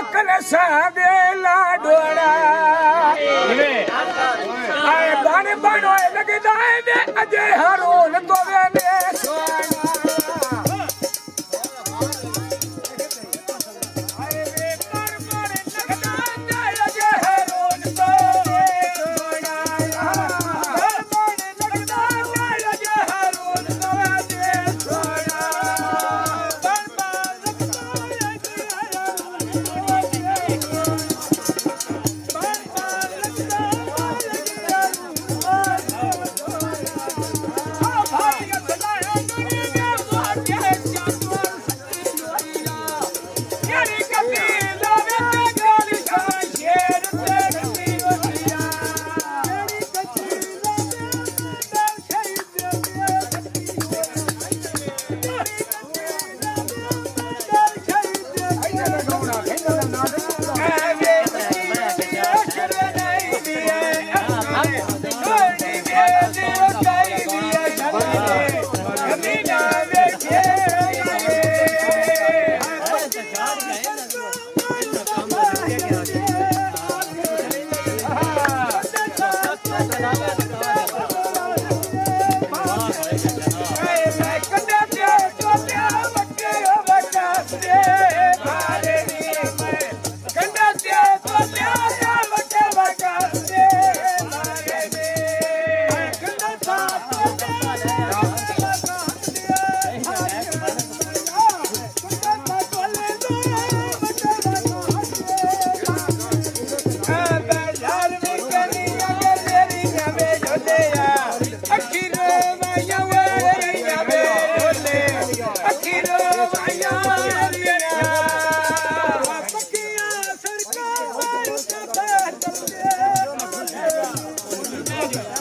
सादे लाडोड़ा आए बाने बानो लगदा है अजय हरोन तो ने सोना आए वे पर लगदा है अजय हरोन तो सोना लगदा है अजय हरोन तो सोना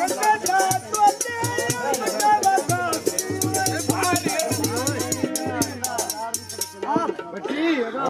सरकार